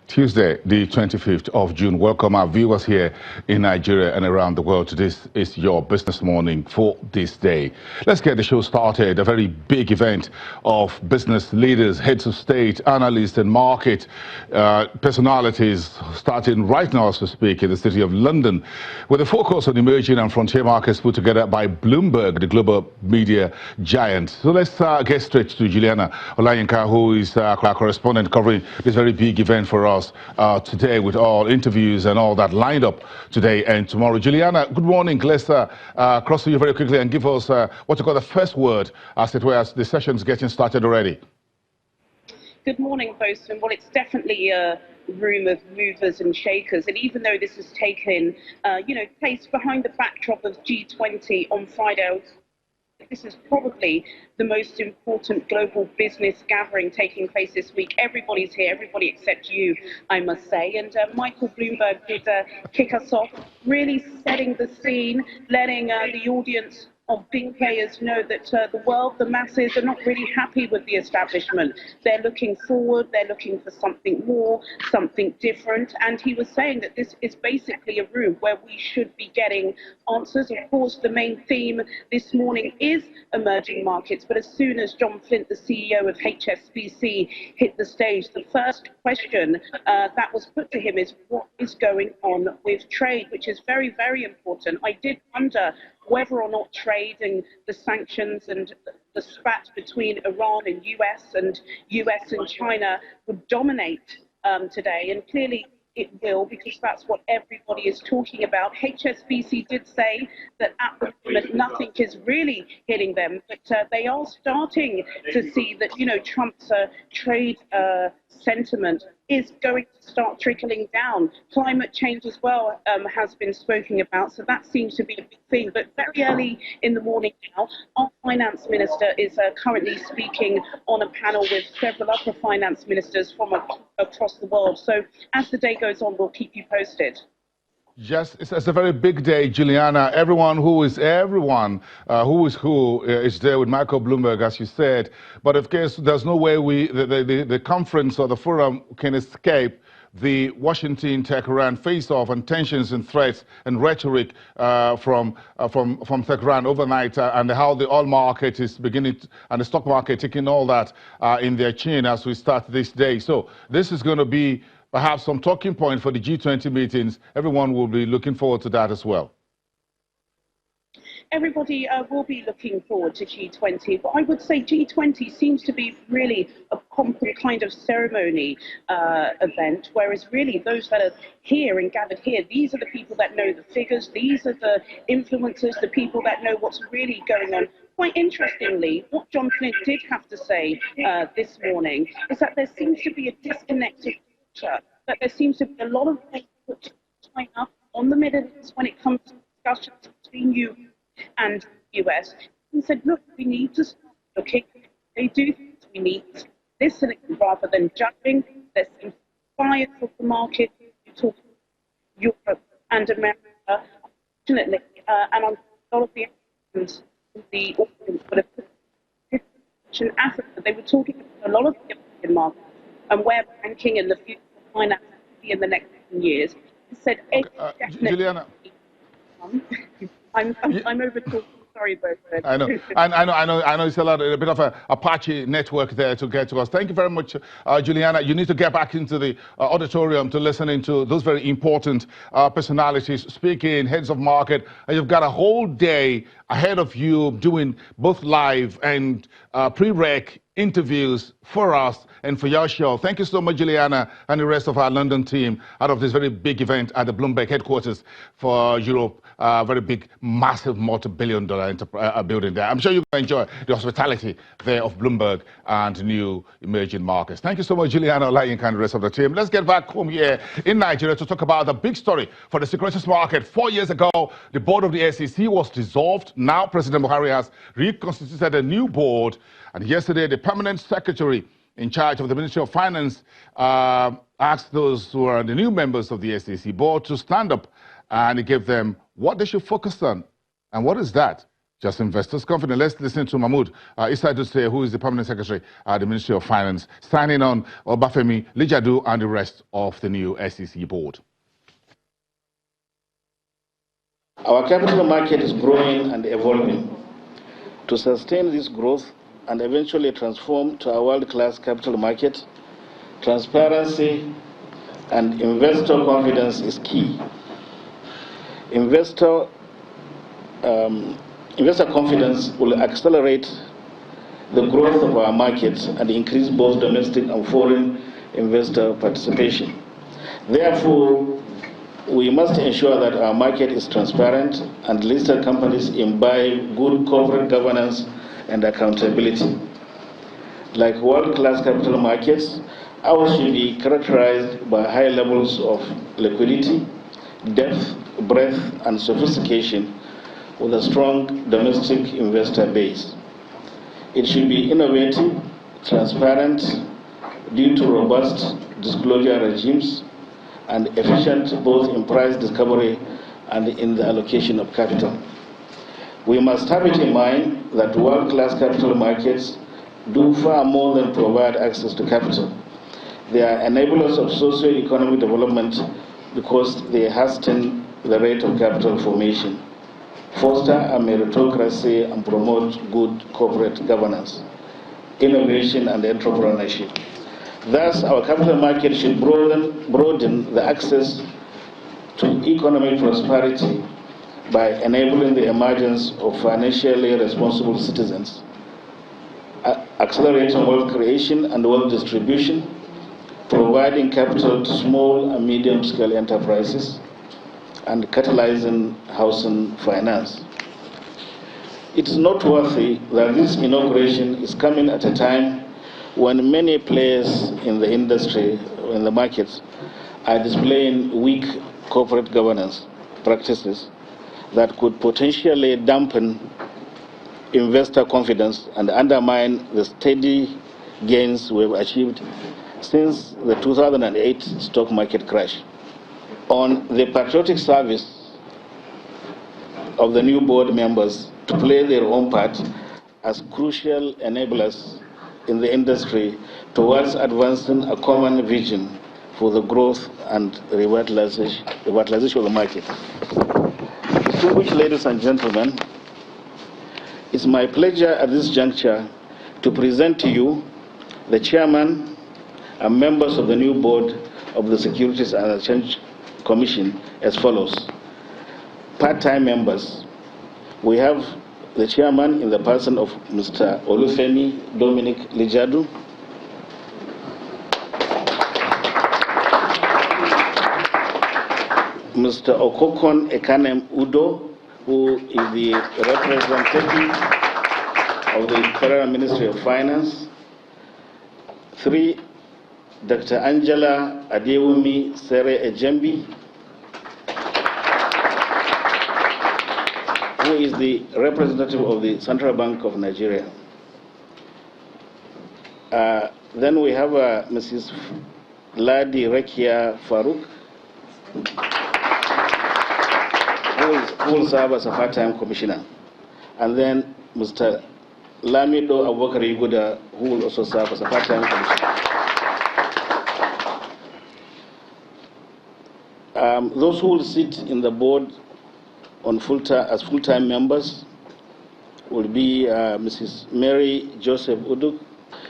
Tuesday, the 25th of June. Welcome our viewers here in Nigeria and around the world. This is your business morning for this day. Let's get the show started. A very big event of business leaders, heads of state, analysts and market personalities starting right now as we speak in the city of London with a focus on emerging and frontier markets put together by Bloomberg, the global media giant. So let's get straight to Juliana Olayinka, who is our correspondent covering this very big event for us today, with all interviews and all that lined up today and tomorrow. Juliana, good morning. Let's cross to you very quickly and give us what you call the first word, as it were, as the session's getting started already. Good morning, Bosun. Well, it's definitely a room of movers and shakers, and even though this has taken, place behind the backdrop of G20 on Friday, this is probably the most important global business gathering taking place this week. Everybody's here, everybody except you, I must say. And Michael Bloomberg did kick us off, really setting the scene, letting the audience of big players know that the world, the masses, are not really happy with the establishment. They're looking forward, they're looking for something more, something different. And he was saying that this is basically a room where we should be getting answers. Of course, the main theme this morning is emerging markets. But as soon as John Flint, the CEO of HSBC, hit the stage, the first question that was put to him is what is going on with trade, which is very, very important. I did wonder whether or not trade and the sanctions and the spat between Iran and US and China would dominate today, and clearly it will, because that's what everybody is talking about. HSBC did say that at the moment nothing is really hitting them, but they are starting to see that, Trump's trade sentiment is going to start trickling down. Climate change as well has been spoken about, so that seems to be a big thing. But very early in the morning now, our finance minister is currently speaking on a panel with several other finance ministers from across the world. So as the day goes on, we'll keep you posted. Yes, it's a very big day, Juliana. Everyone who is there with Michael Bloomberg, as you said. But of course, there's no way the conference or the forum can escape the Washington Tehran face-off and tensions and threats and rhetoric from Tehran overnight, and how the oil market is beginning and the stock market taking all that in their chin as we start this day. So this is going to be perhaps some talking point for the G20 meetings. Everyone will be looking forward to that as well. Everybody will be looking forward to G20, but I would say G20 seems to be really a kind of ceremony event, whereas really those that are here and gathered here, these are the people that know the figures, these are the influencers, the people that know what's really going on. Quite interestingly, what John Flint did have to say this morning is that there seems to be a disconnected picture, that there seems to be a lot of put China on the Middle East when it comes to discussions between you and the US. He said, look, we need to start looking. They do things, we need to listen rather than judging. There's some bias of the market. You talk about Europe and America. Unfortunately, and a lot of the audience would have put in Africa. They were talking about a lot of the African markets and where banking and the future of finance will be in the next 10 years. He said, Juliana. I'm over talking. Sorry, Bertrand. I know. It's a bit of a Apache network there to get to us. Thank you very much, Juliana. You need to get back into the auditorium to listening to those very important personalities speaking, heads of market. And you've got a whole day ahead of you doing both live and pre-rec interviews for us and for your show. Thank you so much, Juliana, and the rest of our London team out of this very big event at the Bloomberg headquarters for Europe. Very big, massive, multi-billion-dollar building there. I'm sure you're going to enjoy the hospitality there of Bloomberg and new emerging markets. Thank you so much, Juliana Olayinka, and the rest of the team. Let's get back home here in Nigeria to talk about the big story for the securities market. 4 years ago, the board of the SEC was dissolved. Now, President Buhari has reconstituted a new board. And yesterday, the permanent secretary in charge of the Ministry of Finance asked those who are the new members of the SEC board to stand up and give them what they should focus on. And what is that? just investors' confidence. Let's listen to Mahmood Issa, who is the Permanent Secretary at the Ministry of Finance, signing on Obafemi Lijadu and the rest of the new SEC board. Our capital market is growing and evolving. To sustain this growth and eventually transform to a world-class capital market, transparency and investor confidence is key. Investor confidence will accelerate the growth of our markets and increase both domestic and foreign investor participation. Therefore, we must ensure that our market is transparent and listed companies imbibe good corporate governance and accountability. Like world-class capital markets, ours should be characterized by high levels of liquidity, depth, breadth, and sophistication with a strong domestic investor base. It should be innovative, transparent, due to robust disclosure regimes, and efficient both in price discovery and in the allocation of capital. We must have it in mind that world-class capital markets do far more than provide access to capital. They are enablers of socio-economic development because they hasten the rate of capital formation, foster a meritocracy, and promote good corporate governance, innovation, and entrepreneurship. Thus, our capital market should broaden the access to economic prosperity by enabling the emergence of financially responsible citizens, accelerating wealth creation and wealth distribution, providing capital to small and medium-scale enterprises, and catalyzing housing finance. It is noteworthy that this inauguration is coming at a time when many players in the industry, in the markets, are displaying weak corporate governance practices that could potentially dampen investor confidence and undermine the steady gains we've achieved since the 2008 stock market crash. On the patriotic service of the new board members to play their own part as crucial enablers in the industry towards advancing a common vision for the growth and revitalization of the market. Distinguished ladies and gentlemen, it's my pleasure at this juncture to present to you the chairman and members of the new board of the Securities and Exchange Commission as follows. Part-time members. We have the chairman in the person of Mr. Olufemi Dominic Lijadu. Mr. Okokon Ekanem Udo, who is the representative of the Federal Ministry of Finance. 3, Dr. Angela Adewumi Sere Ejembi, who is the representative of the Central Bank of Nigeria. Then we have Mrs. Ladi Rekia Farouk, who will serve as a part-time commissioner. And then Mr. Lamido Abubakar Yuguda, who will also serve as a part-time commissioner. Those who will sit in the board on as full-time members will be Mrs. Mary Joseph Uduk.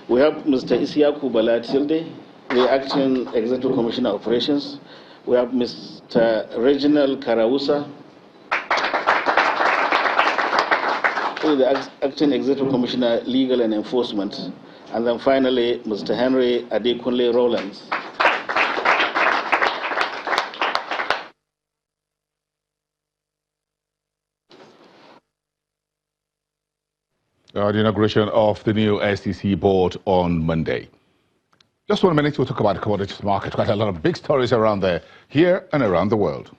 We have Mr. Isiaku Balatilde, the Acting Executive Commissioner of Operations. We have Mr. Reginald Karawusa, who is the Acting Executive Commissioner, Legal and Enforcement. And then finally, Mr. Henry Adekunle Rowlands. The inauguration of the new SEC board on Monday. Just 1 minute, we'll talk about the commodities market. Quite a lot of big stories around there, here and around the world.